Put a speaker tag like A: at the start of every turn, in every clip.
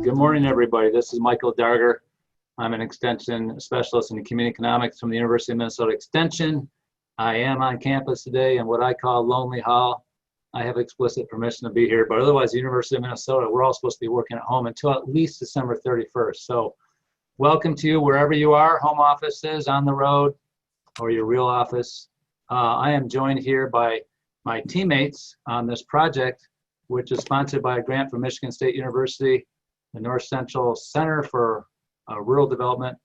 A: Good morning, everybody. This is Michael Darger. I'm an extension specialist in community economics from the University of Minnesota Extension. I am on campus today in what I call Lonely Hall. I have explicit permission to be here, but otherwise, the University of Minnesota, we're all supposed to be working at home until at least December 31st. So welcome to you wherever you are, home offices, on the road, or your real office. I am joined here by my teammates on this project, which is sponsored by a grant from Michigan State University, the North Central Center for Rural Development,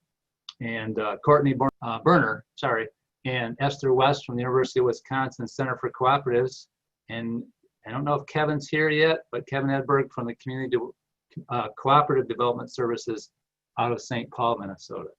A: and Courtney Berner, and Esther West from the University of Wisconsin Center for Cooperatives. And I don't know if Kevin's here yet, but Kevin Edberg from the Community Cooperative Development Services out of St. Paul, Minnesota.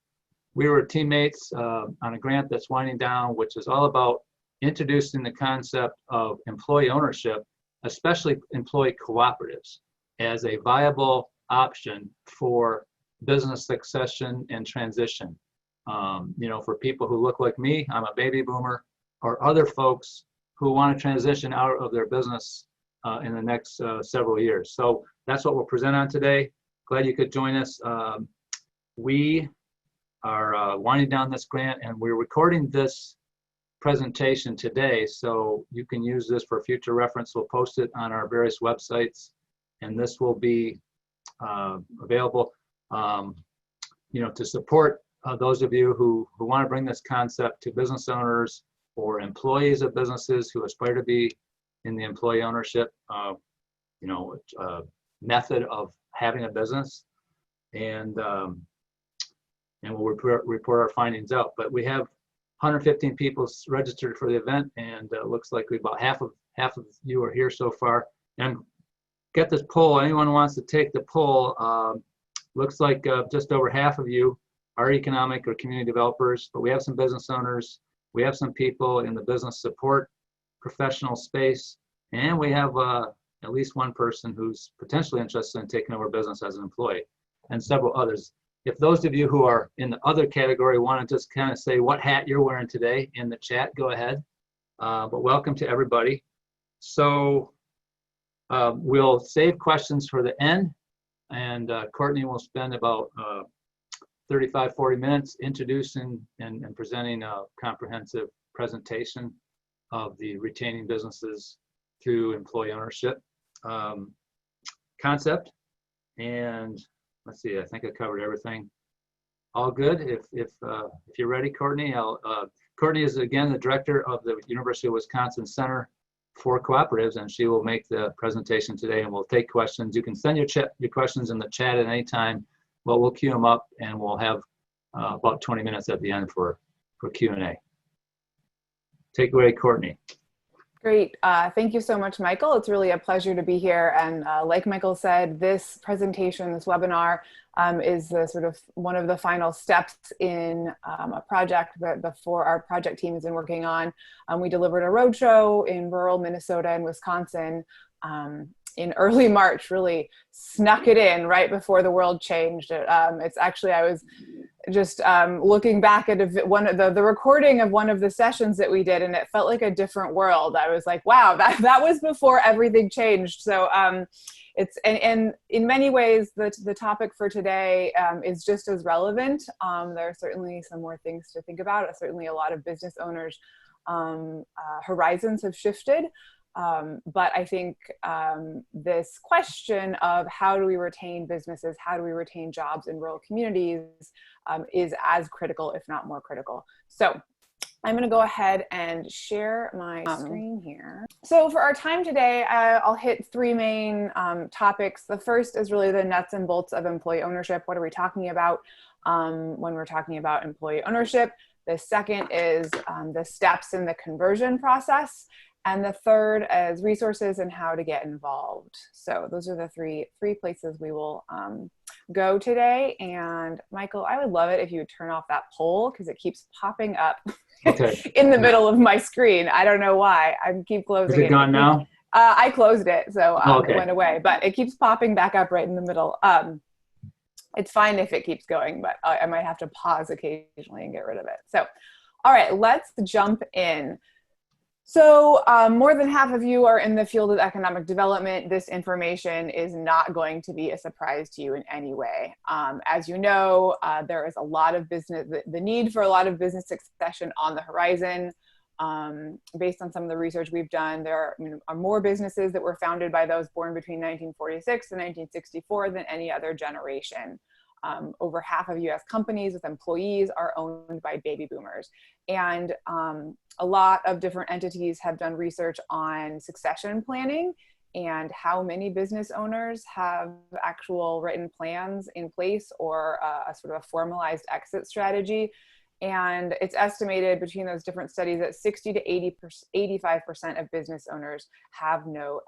A: We were teammates on a grant that's winding down, which is all about introducing the concept of employee ownership, especially employee cooperatives, as a viable option for business succession and transition. For people who look like me, I'm a baby boomer, or other folks who want to transition out of their business in the next several years. So that's what we'll present on today. Glad you could join us. We are winding down this grant, and we're recording this presentation today, so you can use this for future reference. We'll post it on our various websites, and this will be available to support those of you who want to bring this concept to business owners or employees of businesses who aspire to be in the employee ownership method of having a business, and we'll report our findings out. But we have 115 people registered for the event, and it looks like about half of you are here so far. And get this poll. Anyone who wants to take the poll? Looks like just over half of you are economic or community developers, but we have some business owners. We have some people in the business support professional space, and we have at least one person who's potentially interested in taking over business as an employee, and several others. If those of you who are in the other category want to just kind of say what hat you're wearing today in the chat, go ahead. But welcome to everybody. So we'll save questions for the end, and Courtney will spend about 35-40 minutes introducing and presenting a comprehensive presentation of the retaining businesses through employee ownership concept. And let's see, I think I covered everything. All good. If you're ready, Courtney. Courtney is again the director of the University of Wisconsin Center for Cooperatives, and she will make the presentation today, and we'll take questions. You can send your questions in the chat at any time. Well, we'll queue them up, and we'll have about 20 minutes at the end for Q&A. Take away, Courtney.
B: Great. Thank you so much, Michael. It's really a pleasure to be here. And like Michael said, this presentation, this webinar, is the sort of one of the final steps in a project that our project team has been working on. We delivered a roadshow in rural Minnesota and Wisconsin in early March, really snuck it in right before the world changed. It's actually, I was just looking back at the recording of one of the sessions that we did, and it felt like a different world. I was like, wow, that was before everything changed. So it's, and in many ways, the topic for today is just as relevant. There are certainly some more things to think about. Certainly a lot of business owners' horizons have shifted. But I think this question of how do we retain businesses, how do we retain jobs in rural communities is as critical, if not more critical. So I'm going to go ahead and share my screen here. So for our time today, I'll hit three main topics. The first is really the nuts and bolts of employee ownership. What are we talking about when we're talking about employee ownership? The second is the steps in the conversion process. And the third is resources and how to get involved. So those are the three places we will go today. And Michael, I would love it if you would turn off that poll because it keeps popping up in the middle of my screen. I don't know why. I keep closing it.
A: Is it gone now?
B: I closed it, so it went away. But it keeps popping back up right in the middle. It's fine if it keeps going, but I might have to pause occasionally and get rid of it. So, all right, let's jump in. So more than half of you are in the field of economic development. This information is not going to be a surprise to you in any way. As you know, there is a lot of business, the need for a lot of business succession on the horizon. Based on some of the research we've done, there are more businesses that were founded by those born between 1946 and 1964 than any other generation. Over half of US companies with employees are owned by baby boomers. And a lot of different entities have done research on succession planning and how many business owners have actual written plans in place or a sort of a formalized exit strategy. And it's estimated between those different studies that 60 to 85% of business owners have no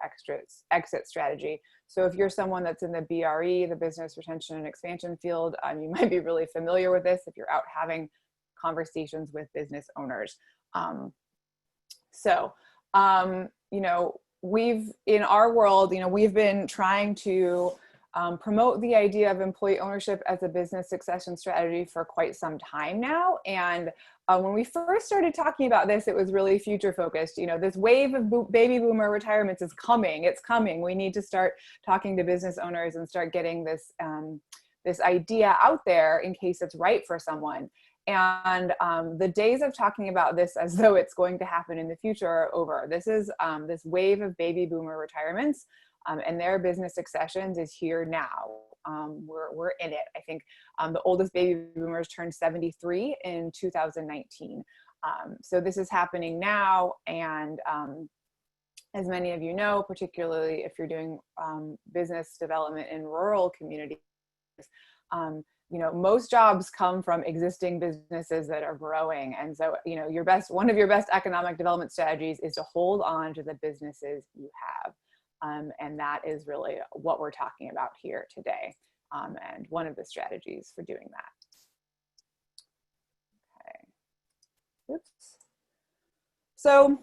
B: exit strategy. So if you're someone that's in the BR&E, the business retention and expansion field, you might be really familiar with this if you're out having conversations with business owners. You know, in our world, you know, we've been trying to promote the idea of employee ownership as a business succession strategy for quite some time now. And when we first started talking about this, it was really future focused. You know, this wave of baby boomer retirements is coming. It's coming. We need to start talking to business owners and start getting this, this idea out there in case it's right for someone. And the days of talking about this as though it's going to happen in the future are over. This is this wave of baby boomer retirements and their business successions is here now. We're in it. I think the oldest baby boomers turned 73 in 2019. So this is happening now. And as many of you know, particularly if you're doing business development in rural communities, you know, most jobs come from existing businesses that are growing. And so, you know, one of your best economic development strategies is to hold on to the businesses you have. And that is really what we're talking about here today. And one of the strategies for doing that. Okay. Oops. So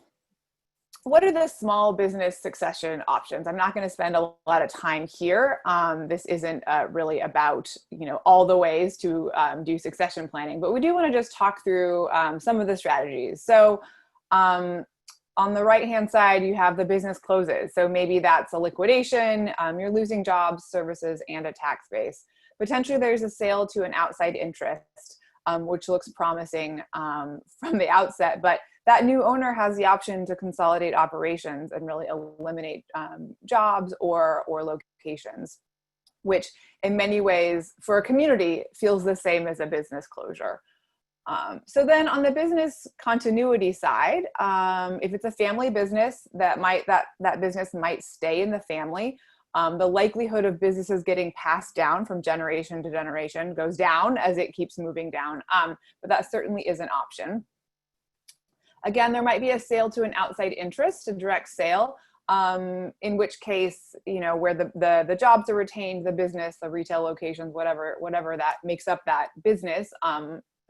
B: what are the small business succession options? I'm not going to spend a lot of time here. This isn't really about, you know, all the ways to do succession planning, but we do want to just talk through some of the strategies. So on the right-hand side, you have the business closes. So maybe that's a liquidation, you're losing jobs, services, and a tax base. Potentially there's a sale to an outside interest, which looks promising from the outset, but that new owner has the option to consolidate operations and really eliminate jobs or locations, which in many ways for a community feels the same as a business closure. So then on the business continuity side, if it's a family business, that business might stay in the family. The likelihood of businesses getting passed down from generation to generation goes down as it keeps moving down, but that certainly is an option. Again, there might be a sale to an outside interest, a direct sale, in which case, you know, where the jobs are retained, the business, the retail locations, whatever that makes up that business,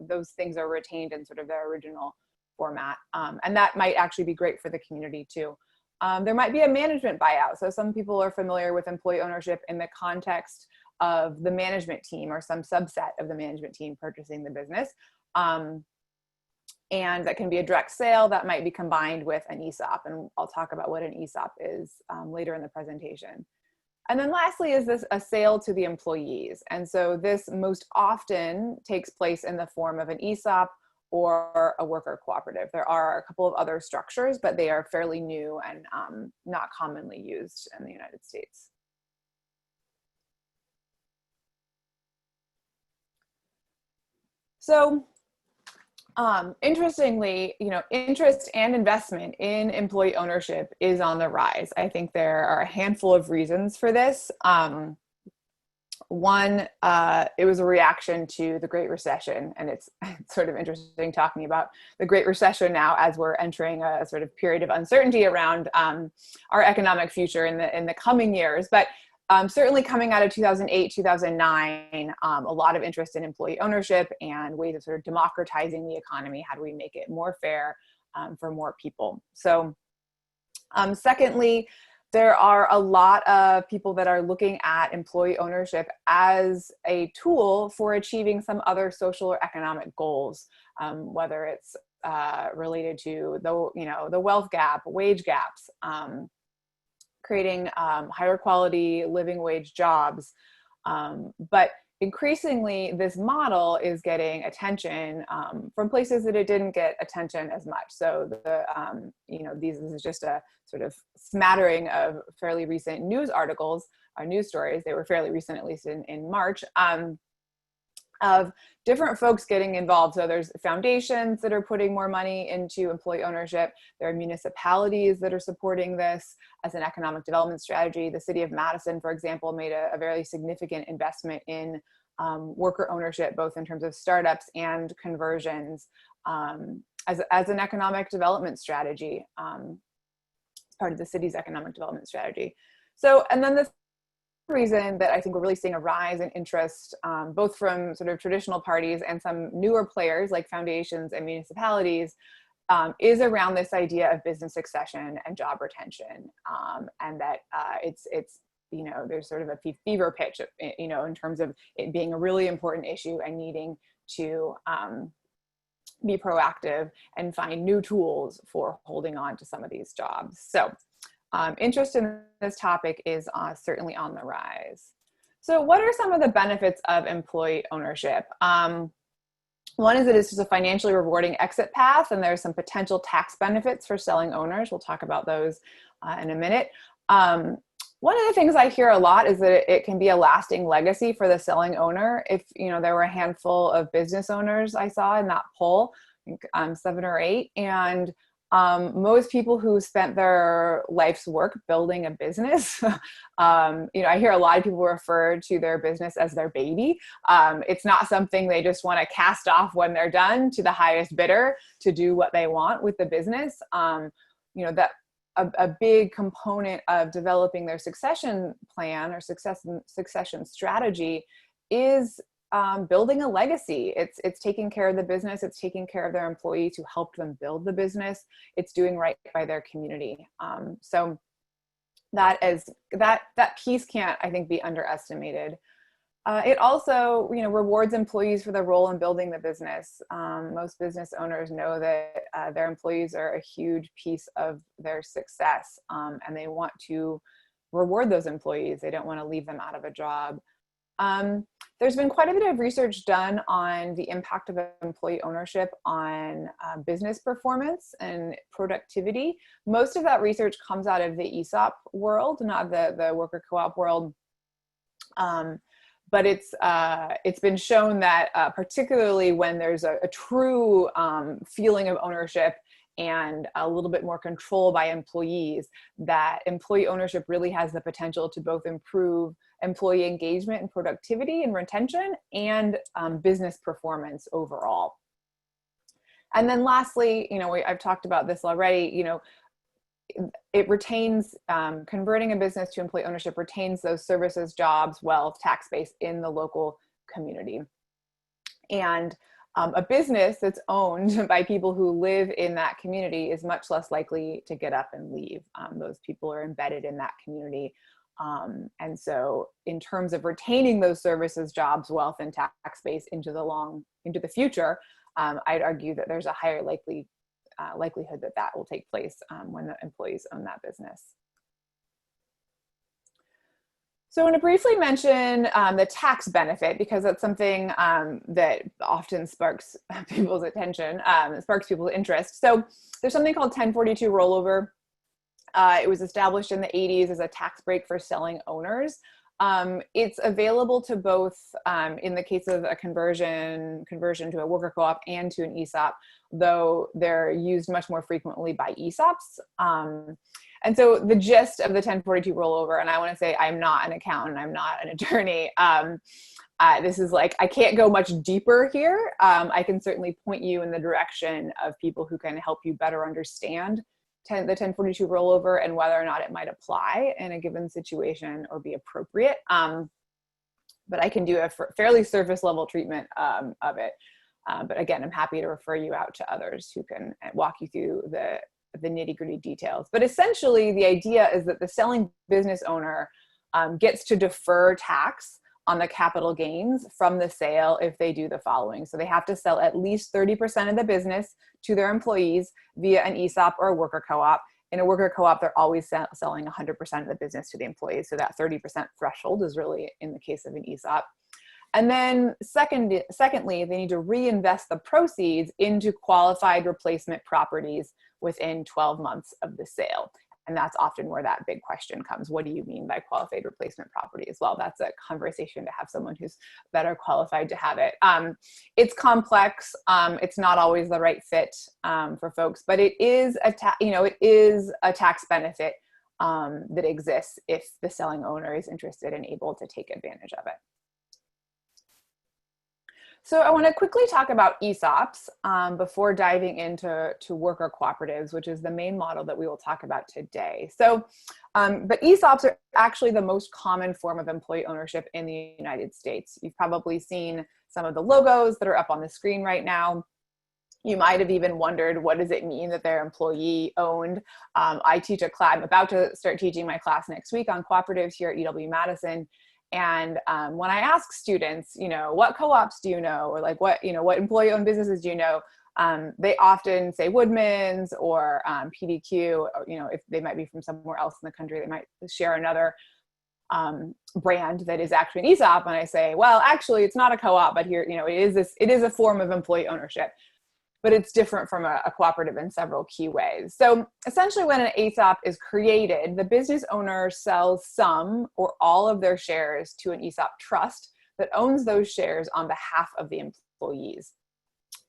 B: those things are retained in sort of their original format. And that might actually be great for the community too. There might be a management buyout. So some people are familiar with employee ownership in the context of the management team or some subset of the management team purchasing the business. And that can be a direct sale that might be combined with an ESOP. And I'll talk about what an ESOP is later in the presentation. And then lastly is this a sale to the employees. And so this most often takes place in the form of an ESOP or a worker cooperative. There are a couple of other structures, but they are fairly new and not commonly used in the United States. So interestingly, you know, interest and investment in employee ownership is on the rise. I think there are a handful of reasons for this. One, it was a reaction to the Great Recession, and it's sort of interesting talking about the Great Recession now as we're entering a sort of period of uncertainty around our economic future in the coming years. But certainly coming out of 2008, 2009, a lot of interest in employee ownership and ways of sort of democratizing the economy. How do we make it more fair for more people? So secondly, there are a lot of people that are looking at employee ownership as a tool for achieving some other social or economic goals, whether it's related to the wealth gap, wage gaps, creating higher quality living wage jobs. But increasingly, this model is getting attention from places that it didn't get attention as much. So this is just a sort of smattering of fairly recent news articles or news stories. They were fairly recent, at least in March, of different folks getting involved. So there's foundations that are putting more money into employee ownership. There are municipalities that are supporting this as an economic development strategy. The city of Madison, for example, made a very significant investment in worker ownership, both in terms of startups and conversions, as an economic development strategy, part of the city's economic development strategy. So, and then the reason that I think we're really seeing a rise in interest, both from sort of traditional parties and some newer players like foundations and municipalities, is around this idea of business succession and job retention, and that it's there's sort of a fever pitch, in terms of it being a really important issue and needing to be proactive and find new tools for holding on to some of these jobs. So interest in this topic is certainly on the rise. So what are some of the benefits of employee ownership? One is that it's just a financially rewarding exit path, and there's some potential tax benefits for selling owners. We'll talk about those in a minute. One of the things I hear a lot is that it can be a lasting legacy for the selling owner. If there were a handful of business owners I saw in that poll, I think 7 or 8, and most people who spent their life's work building a business, I hear a lot of people refer to their business as their baby. It's not something they just want to cast off when they're done to the highest bidder to do what they want with the business. That a big component of developing their succession plan or succession strategy is building a legacy. It's taking care of the business. It's taking care of their employees who helped them build the business. It's doing right by their community. So that piece can't, I think, be underestimated. It also, rewards employees for their role in building the business. Most business owners know that their employees are a huge piece of their success, and they want to reward those employees. They don't want to leave them out of a job. There's been quite a bit of research done on the impact of employee ownership on business performance and productivity. Most of that research comes out of the ESOP world, not the worker co-op world. But it's been shown that particularly when there's a true feeling of ownership and a little bit more control by employees, that employee ownership really has the potential to both improve employee engagement and productivity and retention and business performance overall. And then lastly, I've talked about this already, it retains, converting a business to employee ownership retains those services, jobs, wealth, tax base in the local community. And a business that's owned by people who live in that community is much less likely to get up and leave. Those people are embedded in that community. And so in terms of retaining those services, jobs, wealth, and tax base into the future, I'd argue that there's a higher likelihood that will take place when the employees own that business. So I want to briefly mention the tax benefit, because that's something that often sparks people's attention, sparks people's interest. So there's something called 1042 rollover. It was established in the 80s as a tax break for selling owners. It's available to both, in the case of a conversion to a worker co-op and to an ESOP, though they're used much more frequently by ESOPs. And so the gist of the 1042 rollover, and I want to say I'm not an accountant, I'm not an attorney. This is like, I can't go much deeper here. I can certainly point you in the direction of people who can help you better understand the 1042 rollover and whether or not it might apply in a given situation or be appropriate. But I can do a fairly surface level treatment of it. But again, I'm happy to refer you out to others who can walk you through the nitty-gritty details. But essentially, the idea is that the selling business owner gets to defer tax on the capital gains from the sale if they do the following. So they have to sell at least 30% of the business to their employees via an ESOP or a worker co-op. In a worker co-op, they're always selling 100% of the business to the employees. So that 30% threshold is really in the case of an ESOP. And then secondly, they need to reinvest the proceeds into qualified replacement properties within 12 months of the sale. And that's often where that big question comes. What do you mean by qualified replacement property as well? That's a conversation to have someone who's better qualified to have it. It's complex. It's not always the right fit for folks, but it is a tax benefit that exists if the selling owner is interested and able to take advantage of it. So I want to quickly talk about ESOPs before diving into worker cooperatives, which is the main model that we will talk about today. So, but ESOPs are actually the most common form of employee ownership in the United States. You've probably seen some of the logos that are up on the screen right now. You might have even wondered, what does it mean that they're employee owned? I teach a class, I'm about to start teaching my class next week on cooperatives here at UW-Madison. And when I ask students, what co-ops do you know? Or like what employee-owned businesses do you know? They often say Woodman's or PDQ, or, if they might be from somewhere else in the country, they might share another brand that is actually an ESOP. And I say, well, actually it's not a co-op, but here, it is a form of employee ownership. But it's different from a cooperative in several key ways. So essentially when an ESOP is created, the business owner sells some or all of their shares to an ESOP trust that owns those shares on behalf of the employees.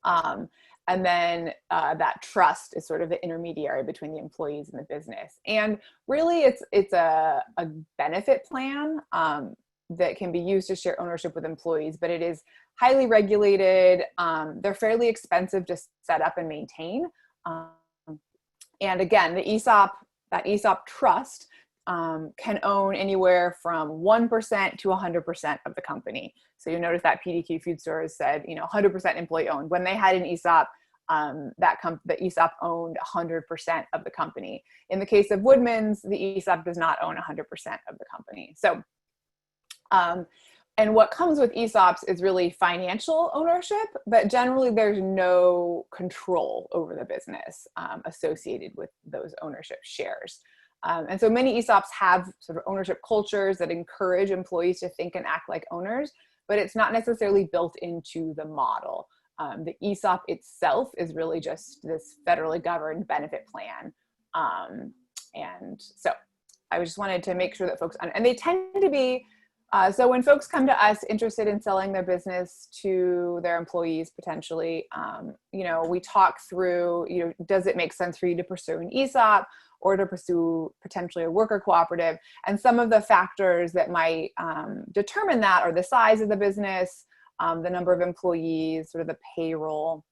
B: And then that trust is sort of the intermediary between the employees and the business. And really it's a benefit plan that can be used to share ownership with employees, but it is highly regulated. They're fairly expensive to set up and maintain. And again, that ESOP trust can own anywhere from 1% to 100% of the company. So you notice that PDQ Food Stores said, 100% employee owned. When they had an ESOP, the ESOP owned 100% of the company. In the case of Woodman's, the ESOP does not own 100% of the company. So, and what comes with ESOPs is really financial ownership, but generally there's no control over the business associated with those ownership shares. And so many ESOPs have sort of ownership cultures that encourage employees to think and act like owners, but it's not necessarily built into the model. The ESOP itself is really just this federally governed benefit plan. And so I just wanted to make sure that folks, and they tend to be, so when folks come to us interested in selling their business to their employees potentially, we talk through, does it make sense for you to pursue an ESOP or to pursue potentially a worker cooperative? And some of the factors that might determine that are the size of the business, the number of employees, sort of the payroll,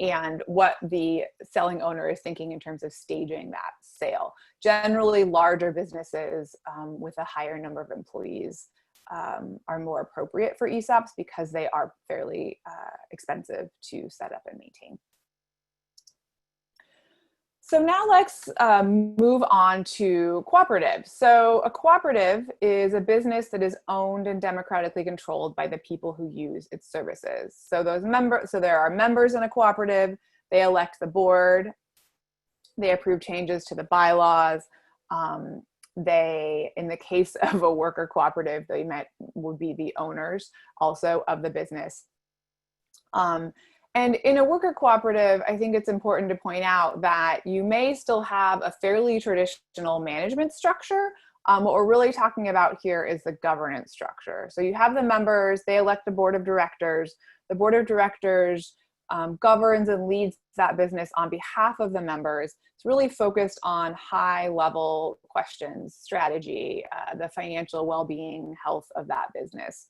B: and what the selling owner is thinking in terms of staging that sale. Generally, larger businesses with a higher number of employees are more appropriate for ESOPs because they are fairly expensive to set up and maintain. So now let's move on to cooperatives. So a cooperative is a business that is owned and democratically controlled by the people who use its services. So there are members in a cooperative, they elect the board, they approve changes to the bylaws. In the case of a worker cooperative, would be the owners also of the business. And in a worker cooperative, I think it's important to point out that you may still have a fairly traditional management structure. What we're really talking about here is the governance structure. So you have the members, they elect the board of directors. The board of directors governs and leads that business on behalf of the members. It's really focused on high-level questions, strategy, the financial well-being, health of that business.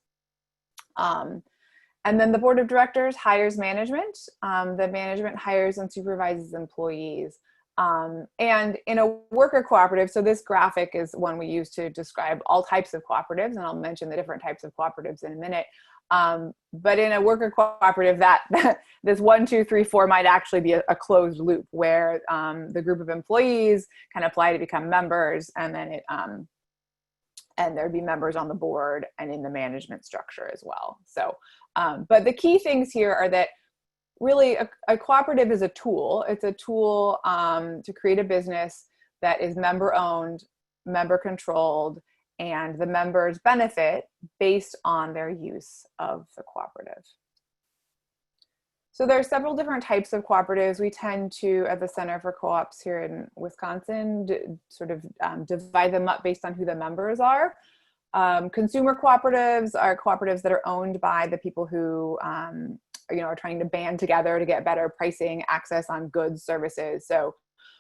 B: And then the board of directors hires management. The management hires and supervises employees. And in a worker cooperative, so this graphic is one we use to describe all types of cooperatives, and I'll mention the different types of cooperatives in a minute. But in a worker cooperative, this 1, 2, 3, 4 might actually be a closed loop where the group of employees can apply to become members, and then and there'd be members on the board and in the management structure as well. So, but the key things here are that really a cooperative is a tool. It's a tool to create a business that is member owned, member controlled, and the members benefit based on their use of the cooperative. So there are several different types of cooperatives. We tend to, at the Center for Co-ops here in Wisconsin, sort of divide them up based on who the members are. Consumer cooperatives are cooperatives that are owned by the people who are trying to band together to get better pricing, access on goods, services. So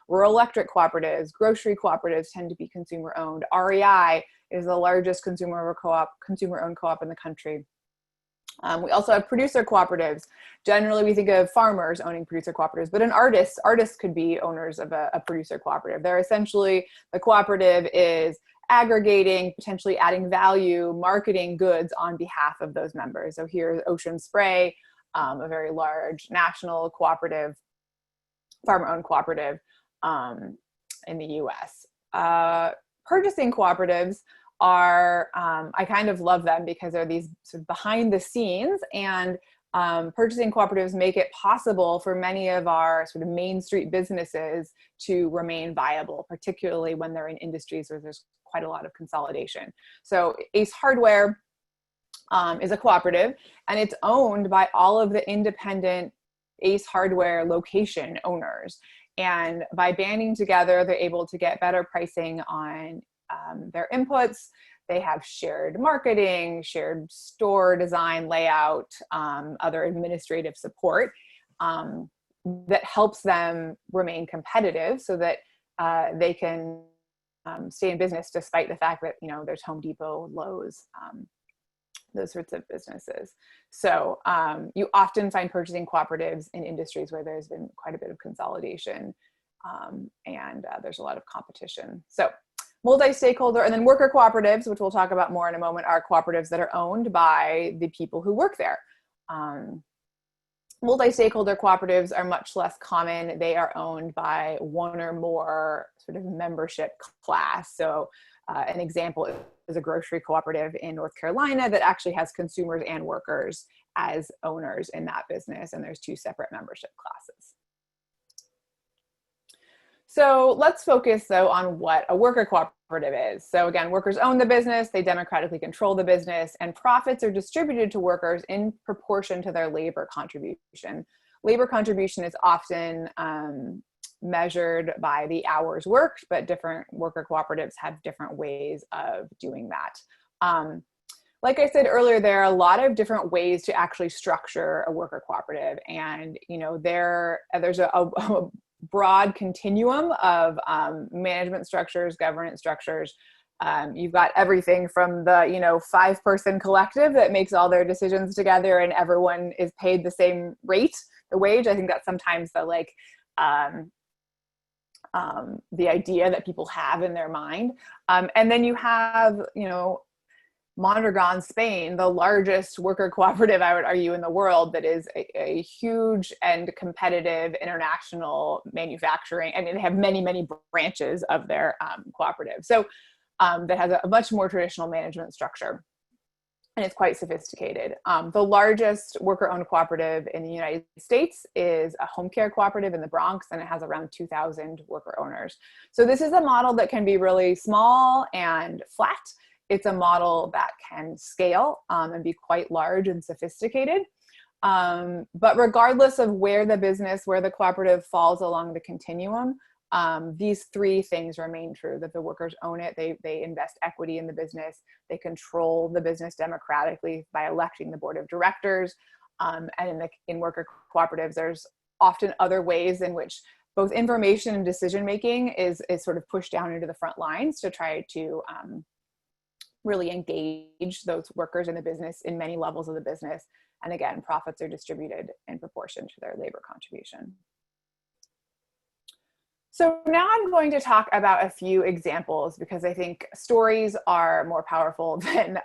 B: rural electric cooperatives, grocery cooperatives tend to be consumer owned. REI is the largest consumer-owned co-op in the country. We also have producer cooperatives. Generally, we think of farmers owning producer cooperatives, but artists could be owners of a producer cooperative. They're essentially, the cooperative is aggregating, potentially adding value, marketing goods on behalf of those members. So here's Ocean Spray, a very large national cooperative, farmer-owned cooperative in the US. Purchasing cooperatives are, I kind of love them because they're these sort of behind the scenes, and purchasing cooperatives make it possible for many of our sort of Main Street businesses to remain viable, particularly when they're in industries where there's quite a lot of consolidation. So Ace Hardware is a cooperative, and it's owned by all of the independent Ace Hardware location owners. And by banding together, they're able to get better pricing on their inputs. They have shared marketing, shared store design, layout, other administrative support that helps them remain competitive so that they can stay in business despite the fact that, there's Home Depot, Lowe's, those sorts of businesses. So you often find purchasing cooperatives in industries where there's been quite a bit of consolidation and there's a lot of competition. So multi-stakeholder, and then worker cooperatives, which we'll talk about more in a moment, are cooperatives that are owned by the people who work there. Multi-stakeholder cooperatives are much less common. They are owned by one or more sort of membership class. So an example is a grocery cooperative in North Carolina that actually has consumers and workers as owners in that business, and there's two separate membership classes. So let's focus though on what a worker cooperative is. So again, workers own the business, they democratically control the business, and profits are distributed to workers in proportion to their labor contribution. Labor contribution is often measured by the hours worked, but different worker cooperatives have different ways of doing that. Like I said earlier, there are a lot of different ways to actually structure a worker cooperative, and there's a broad continuum of management structures, governance structures. You've got everything from the 5-person collective that makes all their decisions together and everyone is paid the same rate, the wage. I think that's sometimes the the idea that people have in their mind. And then you have, Mondragon, Spain, the largest worker cooperative, I would argue, in the world, that is a huge and competitive international manufacturing, and they have many, many branches of their cooperative. So that has a much more traditional management structure, and it's quite sophisticated. The largest worker-owned cooperative in the United States is a home care cooperative in the Bronx, and it has around 2,000 worker owners. So this is a model that can be really small and flat. It's a model that can scale and be quite large and sophisticated. But regardless of where the cooperative falls along the continuum, these three things remain true: that the workers own it, they invest equity in the business, they control the business democratically by electing the board of directors. And in worker cooperatives, there's often other ways in which both information and decision-making is sort of pushed down into the front lines to try to really engage those workers in the business in many levels of the business. And again, profits are distributed in proportion to their labor contribution. So now I'm going to talk about a few examples, because I think stories are more powerful than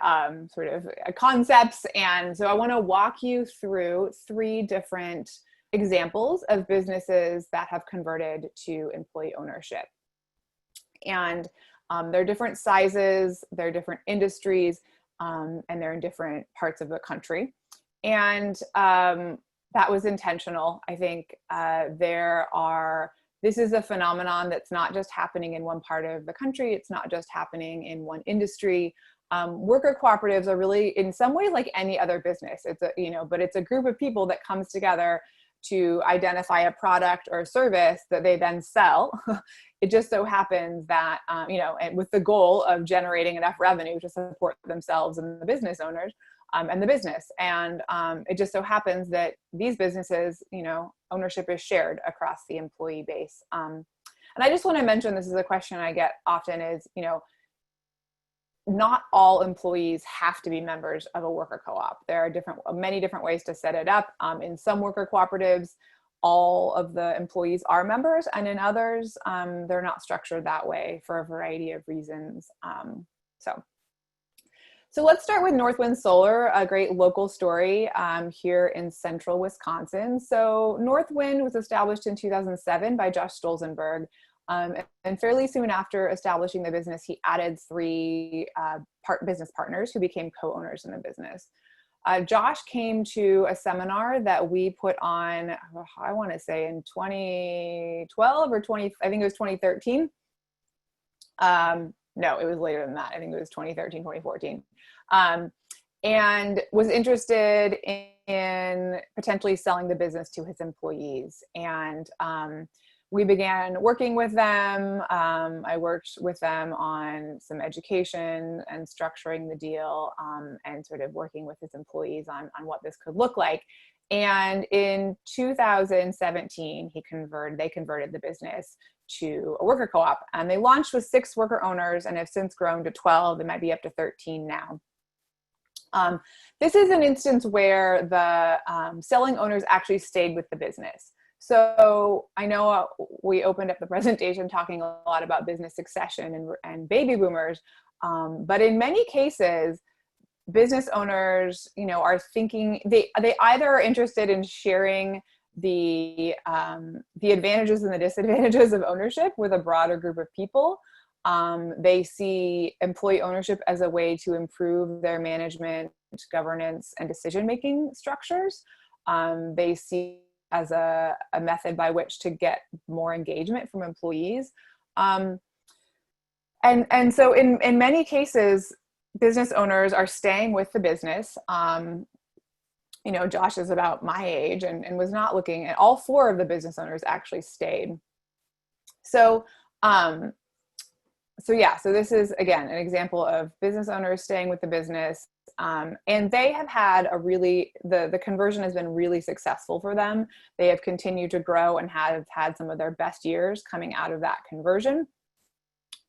B: sort of concepts. And so I want to walk you through 3 different examples of businesses that have converted to employee ownership. And They're different sizes, they're different industries, and they're in different parts of the country. And that was intentional. I think this is a phenomenon that's not just happening in one part of the country. It's not just happening in one industry. Worker cooperatives are really, in some ways, like any other business. But it's a group of people that comes together to identify a product or a service that they then sell. It just so happens that, and with the goal of generating enough revenue to support themselves and the business owners and the business. And it just so happens that these businesses, ownership is shared across the employee base. And I just want to mention, this is a question I get often is, not all employees have to be members of a worker co-op. There are many different ways to set it up. In some worker cooperatives, all of the employees are members, and in others, they're not structured that way for a variety of reasons. So let's start with Northwind Solar, a great local story here in central Wisconsin. So Northwind was established in 2007 by Josh Stolzenberg. And fairly soon after establishing the business, he added 3 business partners who became co-owners in the business. Josh came to a seminar that we put on, I want to say in 2012 or I think it was 2013. No, it was later than that. I think it was 2013, 2014. And was interested in potentially selling the business to his employees. And we began working with them. I worked with them on some education and structuring the deal, and sort of working with his employees on what this could look like. And in 2017, they converted the business to a worker co-op, and they launched with 6 worker owners and have since grown to 12. They might be up to 13 now. This is an instance where the selling owners actually stayed with the business. So I know we opened up the presentation talking a lot about business succession and baby boomers, but in many cases, business owners, are thinking they either are interested in sharing the advantages and the disadvantages of ownership with a broader group of people. They see employee ownership as a way to improve their management, governance, and decision-making structures. They see as a method by which to get more engagement from employees. And so in many cases, business owners are staying with the business. Josh is about my age and was not looking at, all 4 of the business owners actually stayed. So this is, again, an example of business owners staying with the business. And they have had the conversion has been really successful for them. They have continued to grow and have had some of their best years coming out of that conversion.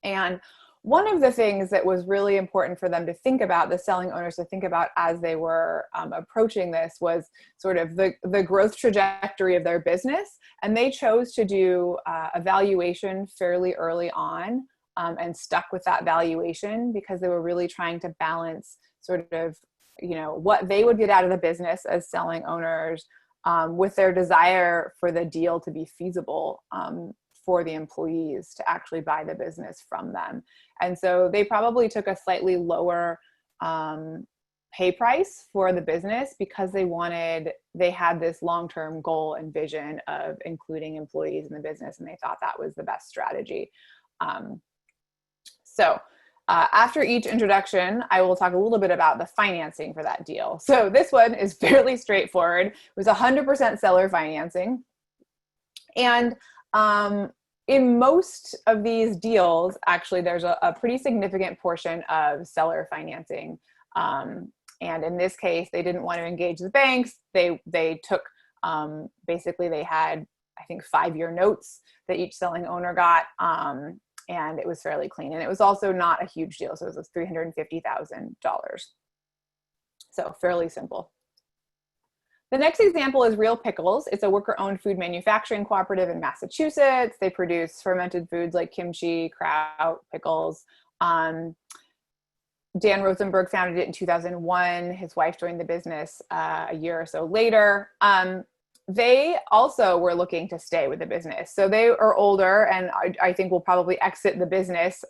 B: And one of the things that was really important for them to think about, the selling owners to think about as they were approaching this, was sort of the growth trajectory of their business. And they chose to do a valuation fairly early on, and stuck with that valuation because they were really trying to balance sort of, what they would get out of the business as selling owners with their desire for the deal to be feasible for the employees to actually buy the business from them. And so they probably took a slightly lower pay price for the business because they had this long-term goal and vision of including employees in the business, and they thought that was the best strategy. After each introduction, I will talk a little bit about the financing for that deal. So this one is fairly straightforward. It was 100% seller financing. And in most of these deals, actually, there's a pretty significant portion of seller financing. And in this case, they didn't want to engage the banks. They took, basically, they had, I think, 5-year notes that each selling owner got. And it was fairly clean. And it was also not a huge deal. So it was $350,000. So fairly simple. The next example is Real Pickles. It's a worker-owned food manufacturing cooperative in Massachusetts. They produce fermented foods like kimchi, kraut, pickles. Dan Rosenberg founded it in 2001. His wife joined the business a year or so later. They also were looking to stay with the business. So they are older and I think will probably exit the business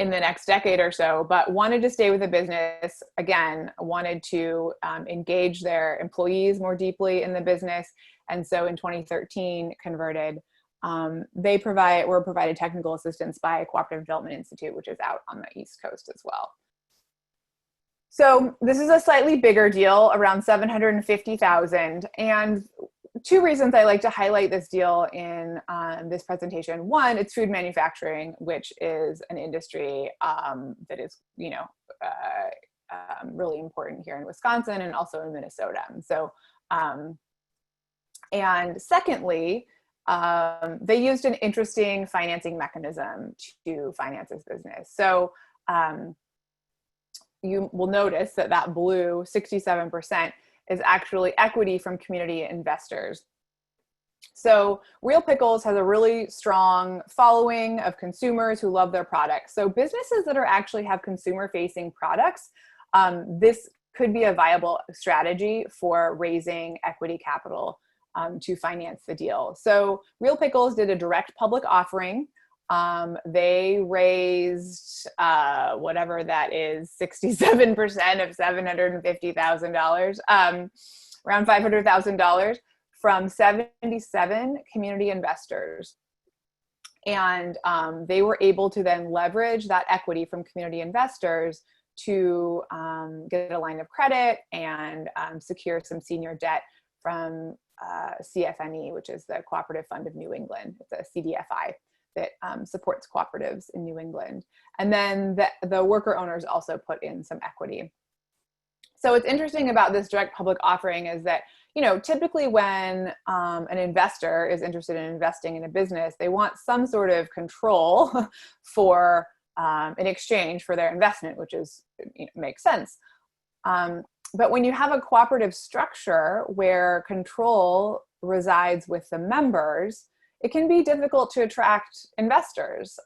B: in the next decade or so, but wanted to stay with the business. Again, wanted to engage their employees more deeply in the business. And so in 2013 converted. They were provided technical assistance by Cooperative Development Institute, which is out on the East Coast as well. So this is a slightly bigger deal, around $750,000. And two reasons I like to highlight this deal in this presentation. One, it's food manufacturing, which is an industry that is, really important here in Wisconsin and also in Minnesota. So, and secondly, they used an interesting financing mechanism to finance this business. So you will notice that that blue 67% is actually equity from community investors. So Real Pickles has a really strong following of consumers who love their products. So businesses that actually have consumer-facing products, this could be a viable strategy for raising equity capital to finance the deal. So Real Pickles did a direct public offering. They raised whatever that is, 67% of $750,000, around $500,000 from 77 community investors. And they were able to then leverage that equity from community investors to get a line of credit and secure some senior debt from CFNE, which is the Cooperative Fund of New England. It's a CDFI that supports cooperatives in New England. And then the worker owners also put in some equity. So what's interesting about this direct public offering is that, typically when an investor is interested in investing in a business, they want some sort of control for in exchange for their investment, which is, makes sense. But when you have a cooperative structure where control resides with the members, it can be difficult to attract investors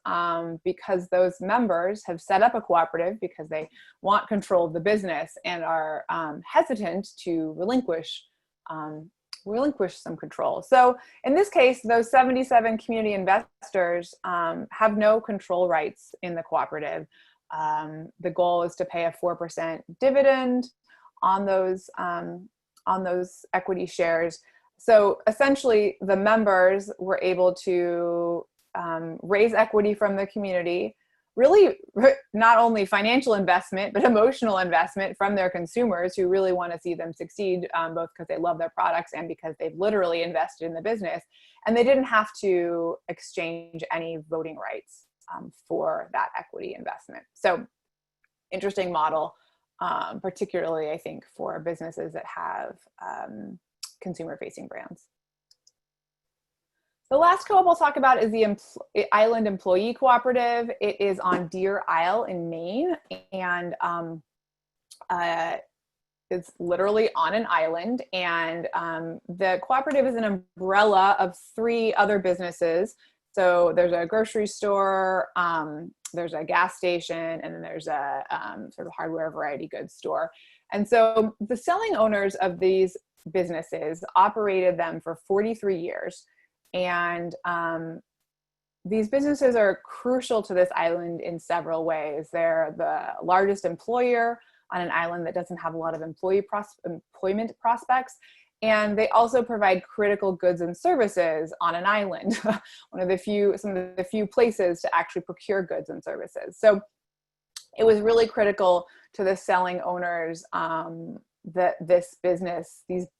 B: because those members have set up a cooperative because they want control of the business and are hesitant to relinquish some control. So in this case, those 77 community investors have no control rights in the cooperative. The goal is to pay a 4% dividend on those equity shares. So essentially the members were able to raise equity from the community, really not only financial investment, but emotional investment from their consumers who really want to see them succeed, both because they love their products and because they've literally invested in the business. And they didn't have to exchange any voting rights for that equity investment. So interesting model. Particularly, I think, for businesses that have consumer-facing brands. The last co-op I'll talk about is the Island Employee Cooperative. It is on Deer Isle in Maine, and it's literally on an island. And the cooperative is an umbrella of 3 other businesses. So there's a grocery store, there's a gas station, and then there's a sort of hardware variety goods store. And so the selling owners of these businesses operated them for 43 years. And these businesses are crucial to this island in several ways. They're the largest employer on an island that doesn't have a lot of employment prospects. And they also provide critical goods and services on an island, some of the few places to actually procure goods and services. So it was really critical to the selling owners that this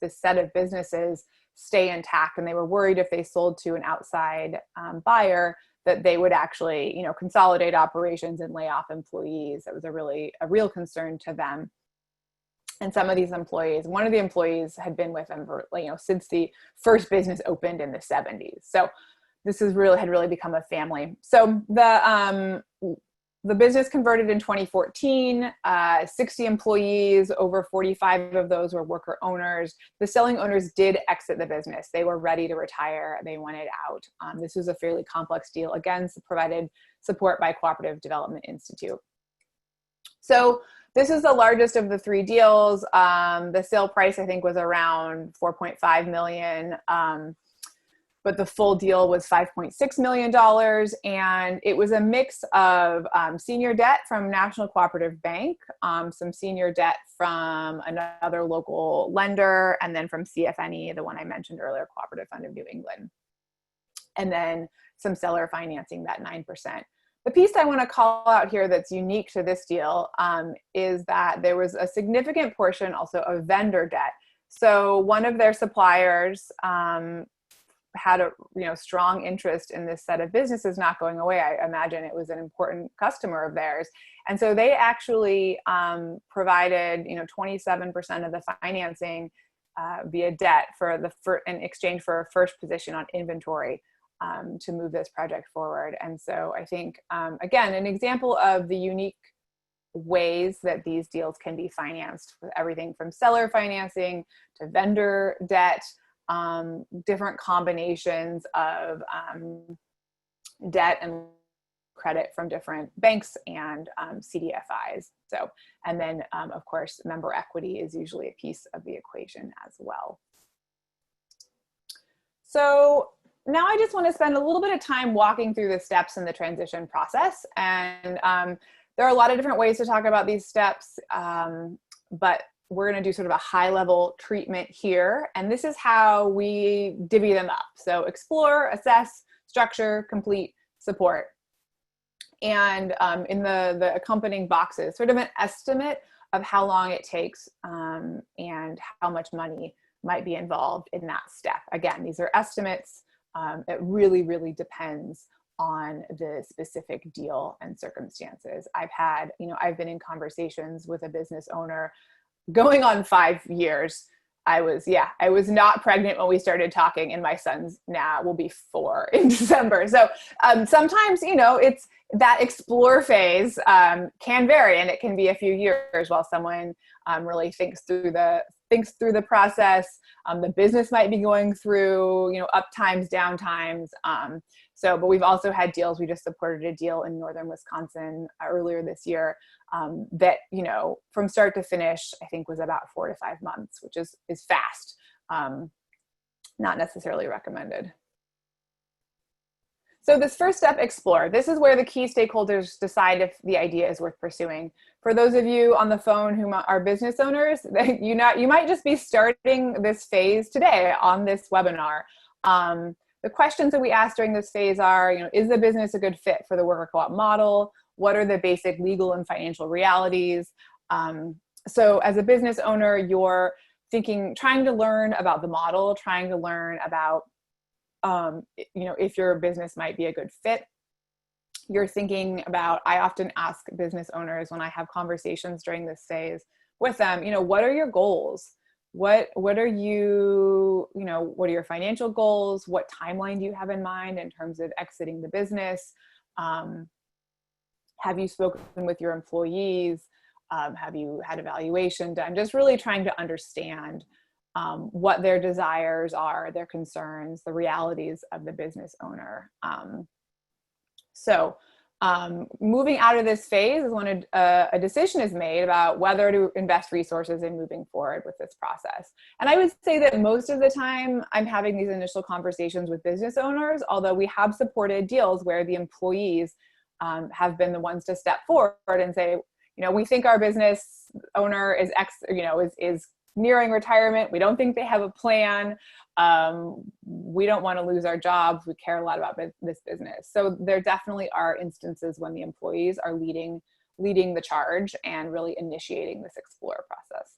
B: set of businesses stay intact. And they were worried if they sold to an outside buyer that they would actually, consolidate operations and lay off employees. That was a real concern to them. And some of these employees, one of the employees had been with them for, since the first business opened in the 70s. So this had really become a family. So the business converted in 2014, 60 employees, over 45 of those were worker owners. The selling owners did exit the business. They were ready to retire. They wanted out. This was a fairly complex deal. Again, provided support by Cooperative Development Institute. So this is the largest of the 3 deals. The sale price, I think, was around $4.5 million. but the full deal was $5.6 million. And it was a mix of senior debt from National Cooperative Bank, some senior debt from another local lender, and then from CFNE, the one I mentioned earlier, Cooperative Fund of New England. And then some seller financing, that 9%. The piece I want to call out here that's unique to this deal is that there was a significant portion also of vendor debt. So one of their suppliers had a strong interest in this set of businesses not going away. I imagine it was an important customer of theirs. And so they actually provided 27% of the financing via debt in exchange for a first position on inventory to move this project forward. And so I think, again, an example of the unique ways that these deals can be financed, with everything from seller financing to vendor debt, different combinations of debt and credit from different banks and CDFIs. So, and then of course, member equity is usually a piece of the equation as well. So now I just want to spend a little bit of time walking through the steps in the transition process. And there are a lot of different ways to talk about these steps, but we're going to do sort of a high level treatment here. And this is how we divvy them up. So explore, assess, structure, complete, support. And in the accompanying boxes, sort of an estimate of how long it takes and how much money might be involved in that step. Again, these are estimates. It really, really depends on the specific deal and circumstances. I've been in conversations with a business owner going on 5 years. I was not pregnant when we started talking, and my son's now will be 4 in December. So sometimes, it's that explore phase can vary, and it can be a few years while someone really thinks through the process. The business might be going through, up times, down times. But we've also had deals. We just supported a deal in northern Wisconsin earlier this year that, from start to finish, I think was about 4 to 5 months, which is fast, not necessarily recommended. So this first step, explore. This is where the key stakeholders decide if the idea is worth pursuing. For those of you on the phone who are business owners, you might just be starting this phase today on this webinar. The questions that we ask during this phase are, is the business a good fit for the worker co-op model? What are the basic legal and financial realities? So as a business owner, you're trying to learn about the model, trying to learn about, if your business might be a good fit. You're thinking about, I often ask business owners when I have conversations during this phase with them, what are your goals? What are your financial goals? What timeline do you have in mind in terms of exiting the business? Have you spoken with your employees? Have you had evaluation done? Just really trying to understand what their desires are, their concerns, the realities of the business owner. Moving out of this phase is when a decision is made about whether to invest resources in moving forward with this process. And I would say that most of the time I'm having these initial conversations with business owners, although we have supported deals where the employees have been the ones to step forward and say, we think our business owner is is nearing retirement. We don't think they have a plan. We don't want to lose our jobs. We care a lot about this business. So there definitely are instances when the employees are leading the charge and really initiating this explore process.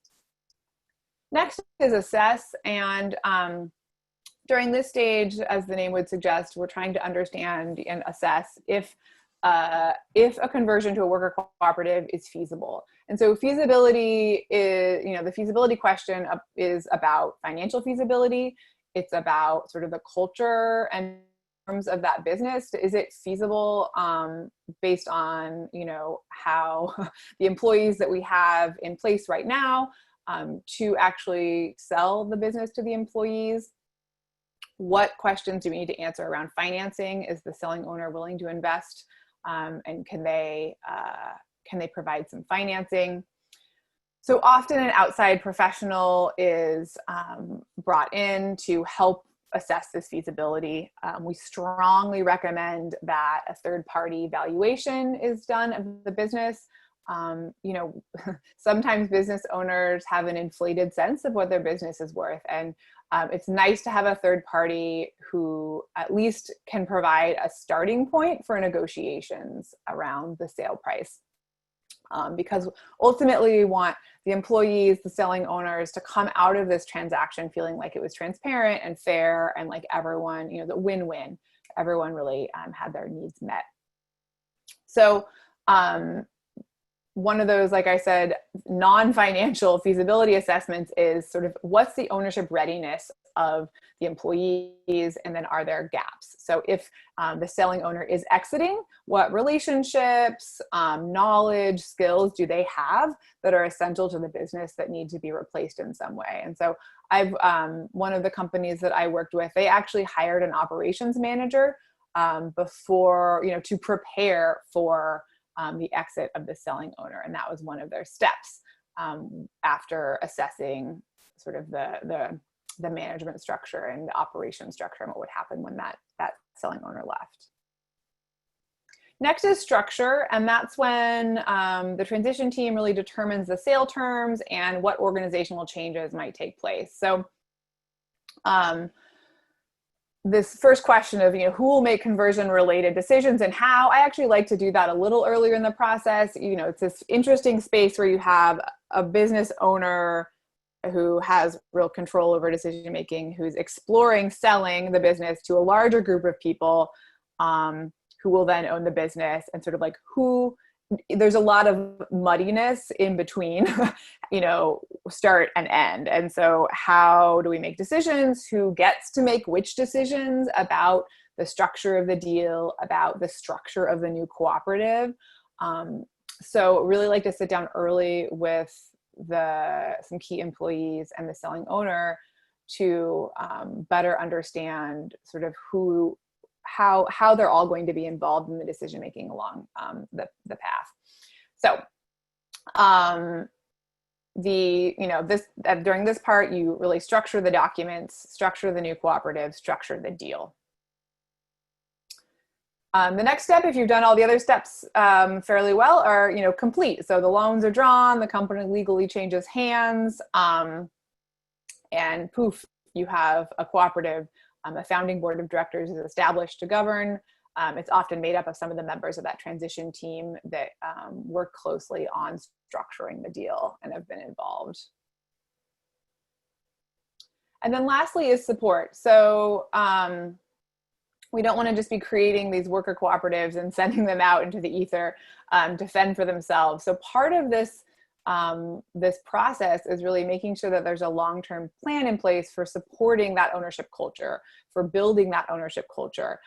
B: Next is assess. And during this stage, as the name would suggest, we're trying to understand and assess if a conversion to a worker cooperative is feasible. And so feasibility is, the feasibility question is about financial feasibility. It's about sort of the culture and terms of that business. Is it feasible based on, how the employees that we have in place right now to actually sell the business to the employees? What questions do we need to answer around financing? Is the selling owner willing to invest? And can they provide some financing? So often an outside professional is brought in to help assess this feasibility. We strongly recommend that a third-party valuation is done of the business. You know, sometimes business owners have an inflated sense of what their business is worth, and it's nice to have a third party who at least can provide a starting point for negotiations around the sale price. Because ultimately we want the employees, the selling owners, to come out of this transaction feeling like it was transparent and fair, and like everyone, you know, the win-win, everyone really had their needs met. So one of those, like I said, non-financial feasibility assessments is sort of what's the ownership readiness of the employees, and then are there gaps? So if the selling owner is exiting, what relationships, knowledge, skills do they have that are essential to the business that need to be replaced in some way? And so I've, one of the companies that I worked with, they actually hired an operations manager before, you know, to prepare for the exit of the selling owner. And that was one of their steps after assessing sort of the management structure and the operation structure and what would happen when that selling owner left. Next is structure, and that's when the transition team really determines the sale terms and what organizational changes might take place. So this first question of, you know, who will make conversion related decisions and how, I actually like to do that a little earlier in the process. You know, it's this interesting space where you have a business owner who has real control over decision making, who's exploring selling the business to a larger group of people who will then own the business, and sort of like who, there's a lot of muddiness in between, you know, start and end. And so how do we make decisions? Who gets to make which decisions about the structure of the deal, about the structure of the new cooperative? So really like to sit down early with some key employees and the selling owner to better understand sort of how they're all going to be involved in the decision making along the path. So during this part, you really structure the documents, structure the new cooperative, structure the deal. The next step, if you've done all the other steps fairly well, are, you know, complete. So the loans are drawn, the company legally changes hands, and poof, you have a cooperative. A founding board of directors is established to govern. It's often made up of some of the members of that transition team that work closely on structuring the deal and have been involved. And then lastly is support. So we don't want to just be creating these worker cooperatives and sending them out into the ether to fend for themselves. So part of this process is really making sure that there's a long-term plan in place for supporting that ownership culture, for building that ownership culture,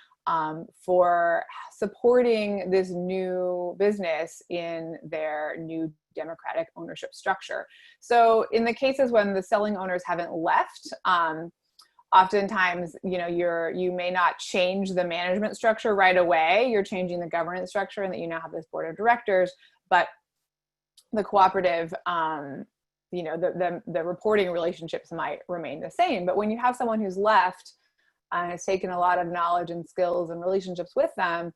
B: for supporting this new business in their new democratic ownership structure. So in the cases when the selling owners haven't left, oftentimes, you know, you may not change the management structure right away. You're changing the governance structure, and that you now have this board of directors, but the cooperative, you know, the reporting relationships might remain the same. But when you have someone who's left and has taken a lot of knowledge and skills and relationships with them,